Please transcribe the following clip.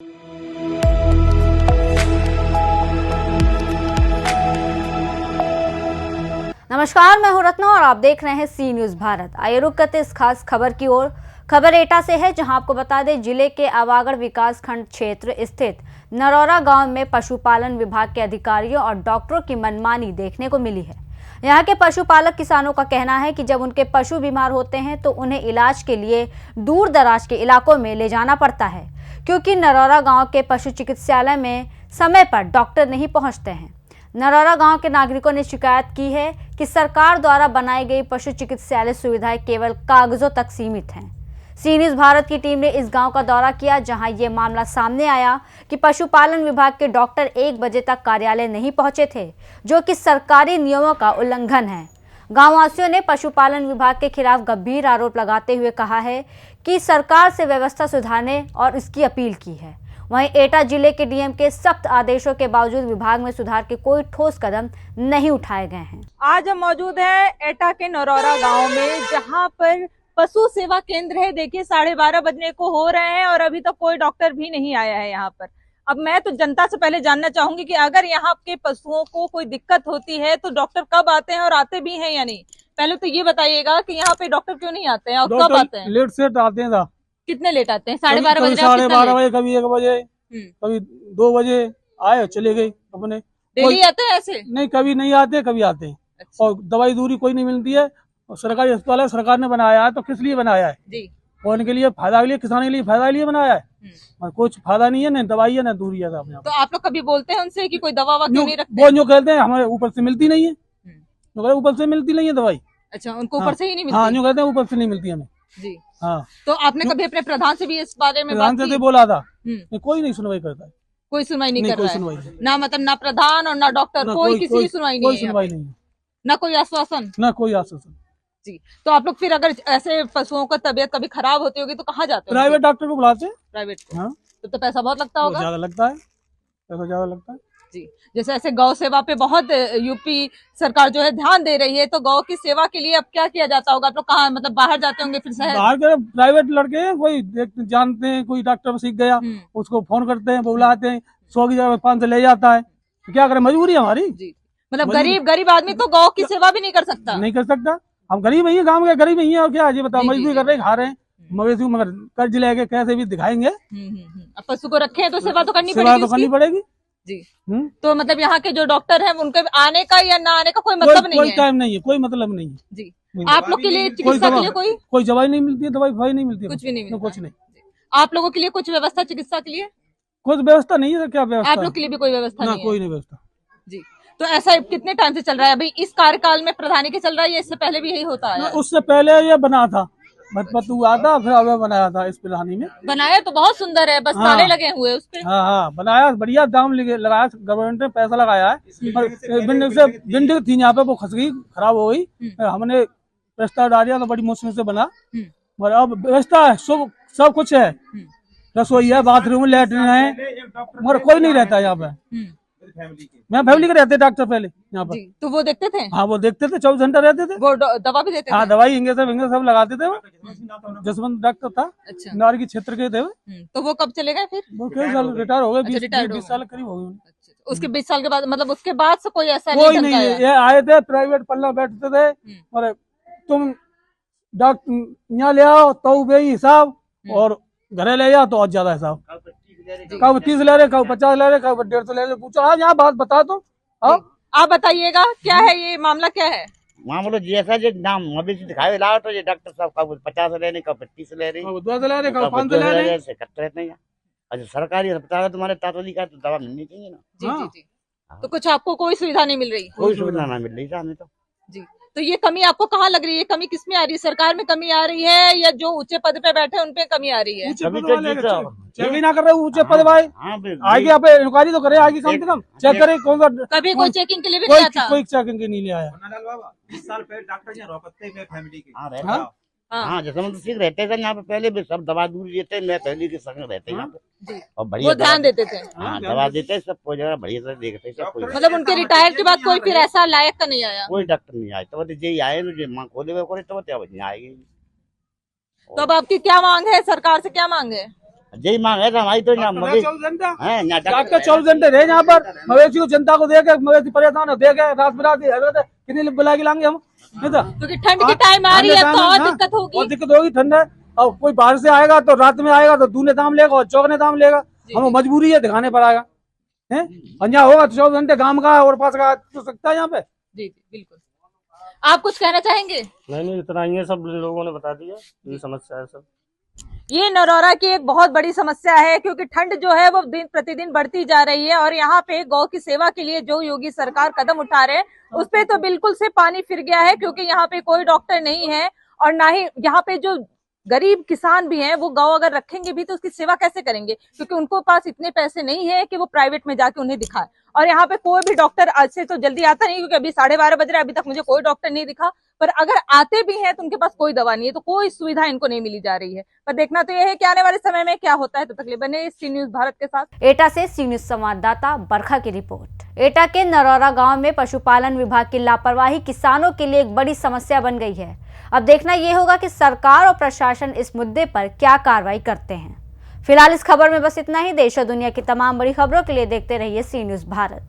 नमस्कार, मैं हूं रत्ना और आप देख रहे हैं सी न्यूज भारत। आइए रुक करते इस खास खबर की ओर। खबर एटा से है, जहां आपको बता दें जिले के आवागढ़ विकास खंड क्षेत्र स्थित नरौरा गांव में पशुपालन विभाग के अधिकारियों और डॉक्टरों की मनमानी देखने को मिली है। यहां के पशुपालक किसानों का कहना है कि जब उनके पशु बीमार होते हैं तो उन्हें इलाज के लिए दूर दराज के इलाकों में ले जाना पड़ता है, क्योंकि नरौरा गाँव के पशु चिकित्सालय में समय पर डॉक्टर नहीं पहुँचते हैं। नरौरा गांव के नागरिकों ने शिकायत की है कि सरकार द्वारा बनाई गई पशु चिकित्सालय सुविधाएं केवल कागजों तक सीमित हैं। सी न्यूज भारत की टीम ने इस गांव का दौरा किया, जहां ये मामला सामने आया कि पशुपालन विभाग के डॉक्टर 1 बजे तक कार्यालय नहीं पहुंचे थे, जो कि सरकारी नियमों का उल्लंघन है। गांववासियों ने पशुपालन विभाग के खिलाफ गंभीर आरोप लगाते हुए कहा है कि सरकार से व्यवस्था सुधारने और इसकी अपील की है। वहीं एटा जिले के डीएम के सख्त आदेशों के बावजूद विभाग में सुधार के कोई ठोस कदम नहीं उठाए गए हैं। आज हम मौजूद हैं एटा के नरौरा गांव में, जहां पर पशु सेवा केंद्र है। देखिए 12:30 बजने को हो रहे हैं और अभी तक कोई डॉक्टर भी नहीं आया है यहाँ पर। अब मैं तो जनता से पहले जानना चाहूंगी कि अगर यहाँ के पशुओं को कोई दिक्कत होती है तो डॉक्टर कब आते हैं और आते भी हैं या नहीं। पहले तो ये बताइएगा कि यहाँ पे डॉक्टर क्यों नहीं आते हैं और कब आते हैं? लेट सेट आते हैं। कितने लेट आते हैं? 12:30 बजे? 12:30 बजे, कभी 1 बजे, कभी 2 बजे आए चले गए अपने। डेली आते हैं ऐसे? नहीं, कभी नहीं आते, कभी आते हैं। अच्छा। और दवाई दूरी कोई नहीं मिलती है। और सरकारी अस्पताल है, सरकार ने बनाया है, तो किस लिए बनाया है? जी। और इनके लिए फायदा के लिए, किसान के लिए फायदा के लिए बनाया है। और कुछ फायदा नहीं है, न दवाई है न दूरी है। तो आप लोग कभी बोलते हैं उनसे कि कोई दवा क्यों नहीं रखते? वो जो कहते हैं हमारे ऊपर से मिलती नहीं है, ऊपर से मिलती नहीं है दवाई। अच्छा, उनको ऊपर से ही नहीं मिलती? हाँ, जो कहते हैं ऊपर से नहीं मिलती हमें। जी। हाँ। तो आपने कभी अपने प्रधान से भी इस बारे में प्रधान बात से की? बोला था, कोई नहीं सुनवाई करता है। कोई सुनवाई नहीं कर रहा है? सुनवाई ना मतलब ना प्रधान और ना डॉक्टर, कोई किसी की सुनवाई नहीं है? कोई सुनवाई नहीं है, ना कोई आश्वासन? ना कोई आश्वासन। जी। तो आप लोग फिर अगर ऐसे पशुओं का तबीयत कभी खराब होती होगी तो कहाँ जाते हैं? प्राइवेट डॉक्टर को बुलाते हैं। प्राइवेट को? हाँ। तो पैसा बहुत लगता होगा? ज्यादा लगता है, पैसा ज्यादा लगता है। जी। जैसे ऐसे गौ सेवा पे बहुत यूपी सरकार जो है ध्यान दे रही है, तो गौ की सेवा के लिए अब क्या किया जाता होगा? आप लोग कहाँ मतलब बाहर जाते होंगे फिर शहर? बाहर के प्राइवेट लड़के हैं, कोई जानते हैं, कोई डॉक्टर सीख गया, उसको फोन करते हैं, बुलाते हैं, 100 की जगह 500 ले जाता है। तो क्या करें, मजबूरी है हमारी। जी। मतलब गरीब आदमी तो गौ की सेवा भी नहीं कर सकता? नहीं कर सकता। हम गरीब ही हैं, गाँव के गरीब ही हैं, और क्या ये बताओ, मजदूरी कर रहे हैं, खा रहे हैं मवेशी, मगर कर्ज लेके कैसे भी दिखाएंगे। अब पशु को रखे तो सेवा तो करनी पड़ेगी। जी। तो मतलब यहाँ के जो डॉक्टर हैं उनके आने का या ना आने का कोई मतलब नहीं है? कोई टाइम नहीं है, कोई मतलब नहीं है। जी। आप लोग के लिए चिकित्सा के लिए कोई दवाई नहीं मिलती है, दवाई नहीं मिलती है, कुछ भी नहीं मिलता? कुछ नहीं। आप लोगों के लिए कुछ व्यवस्था चिकित्सा के लिए? कुछ व्यवस्था नहीं है। क्या व्यवस्था? आप लोग के लिए भी कोई व्यवस्था नहीं है? कोई नहीं व्यवस्था। जी। तो ऐसा कितने टाइम से चल रहा है? अभी इस कार्यकाल में प्रधानी के चल रहा है या इससे पहले भी यही होता है? उससे पहले ये बना था, बतपतू आता, फिर अब बनाया था इस प्रधानी में। बनाया तो बहुत सुंदर है, बस ताले लगे हुए उस पे। हाँ, बनाया बढ़िया, दाम लगाया, गवर्नमेंट ने पैसा लगाया है। और बिल्डिंग थी यहाँ पे, वो खस गई, खराब हो गई। हमने प्रस्ताव डाल दिया तो बड़ी मुश्किल से बना। और अब व्यवस्था है, सब कुछ है, रसोई है, बाथरूम, लैट्रिन है, मगर कोई नहीं रहता यहाँ पे। मैं फैमिली के रहते डॉक्टर पहले यहाँ पर। तो वो देखते थे? हाँ, वो देखते थे, 24 घंटा रहते थे। वो दवा भी देते थे? हाँ, दवाई इंजेक्शन सब लगाते थे। जसवंत डॉक्टर था। अच्छा। नार की क्षेत्र के थे। तो वो कब चले गए फिर? वो कई साल रिटायर हो गए, 20 साल करीब हो गए। उसके 20 साल के बाद, मतलब उसके बाद से कोई ऐसा कोई नहीं है। ये आए थे, प्राइवेट पल्ला बैठते थे, और तुम डॉक्टर यहाँ ले आओ तो वही हिसाब, और घरे ले जाओ तो और ज्यादा हिसाब। कब 30 ले रहे, कब 50 ले रहे, कब 150 ले रहे। पूछो आज यहाँ बात बता दो। आप बताइएगा क्या है ये मामला, क्या है मामला? जैसा जो नाम मवेशी दिखावे ला तो ये डॉक्टर साहब कब 50 ले रहे, कब 25 ले रहे, कब 2 ले रहे, कब 5 ले रहे, से करते रहते हैं। अच्छा, सरकारी अस्पताल है तुम्हारे तातोली का, तो दवा मिलनी चाहिए ना। जी। तो कुछ आपको कोई सुविधा नहीं मिल रही? कोई सुविधा ना मिल रही हमें तो। जी। तो ये कमी आपको कहाँ लग रही है? कमी किसमें आ रही है? सरकार में कमी आ रही है या जो ऊंचे पद पे बैठे उन पे कमी आ रही है? चेक ही ना कर रहे ऊंचे पद भाई। आगे आप इंक्वायरी तो करे, आगे कम से कम चेक करे। कौन सा कभी कोई चेकिंग के लिए भी नहीं आता? कोई चेकिंग के नहीं ले आया। 20 साल पहले डॉक्टर यहाँ रोकते में फैमिली के। हाँ, जैसे हम ठीक रहते थे यहाँ पे, पहले भी सब दवा दूर देते, मैं पहले के संग रहते यहाँ पे, और बढ़िया वो ध्यान देते थे। हाँ, दवा देते, सब कोई जगह बढ़िया से देखते सब। कोई मतलब उनके रिटायर के बाद कोई फिर ऐसा लायक का नहीं आया? कोई डॉक्टर नहीं आए, तो जे आए जो माँ खोले हुए करे तो आएगी। तो अब आपकी क्या मांग है? सरकार से क्या मांग है? यही मांग है हमारी तो यहाँ मवेशी 24 घंटे हैं, यहाँ डॉक्टर 24 घंटे रहे यहाँ पर, मवेशी को जनता को देखे, मवेशी परेशान हो देखे, रात बिरात कितनी बुला के लाएंगे हम, नहीं तो क्योंकि ठंड की टाइम आ रही है तो और दिक्कत होगी। और दिक्कत होगी, ठंड है, और कोई बाहर से आएगा तो रात में आएगा तो दूने दाम लेगा और चौगने दाम लेगा, हमें मजबूरी है दिखाने पड़ेगा है। और यहाँ होगा तो 24 घंटे गांव का और पास का तो सकता है यहाँ पे। जी जी बिल्कुल। आप कुछ कहना चाहेंगे? नहीं इतना ही है, सब लोगों ने बता दिया, ये समस्या है सब। ये नरौरा की एक बहुत बड़ी समस्या है क्योंकि ठंड जो है वो दिन प्रतिदिन बढ़ती जा रही है और यहाँ पे गौ की सेवा के लिए जो योगी सरकार कदम उठा रहे हैं उस पे तो बिल्कुल से पानी फिर गया है, क्योंकि यहाँ पे कोई डॉक्टर नहीं है और ना ही यहाँ पे जो गरीब किसान भी हैं वो गौ अगर रखेंगे भी तो उसकी सेवा कैसे करेंगे, क्योंकि उनको पास इतने पैसे नहीं है कि वो प्राइवेट में जाके उन्हें दिखाए। और यहाँ पे कोई भी डॉक्टर आज से तो जल्दी आता नहीं, क्योंकि अभी 12:30 बज रहे, अभी तक मुझे कोई डॉक्टर नहीं दिखा। पर अगर आते भी हैं तो उनके पास कोई दवा नहीं है, तो कोई सुविधा इनको नहीं मिली जा रही है। पर देखना तो यह है कि आने वाले समय में क्या होता है। तब तक बने सी न्यूज भारत के साथ। एटा से सी न्यूज संवाददाता बरखा की रिपोर्ट। एटा के नरौरा गांव में पशुपालन विभाग की लापरवाही किसानों के लिए एक बड़ी समस्या बन गई है। अब देखना यह होगा कि सरकार और प्रशासन इस मुद्दे पर क्या कार्रवाई करते हैं। फिलहाल इस खबर में बस इतना ही। देश और दुनिया की तमाम बड़ी खबरों के लिए देखते रहिए सी न्यूज भारत।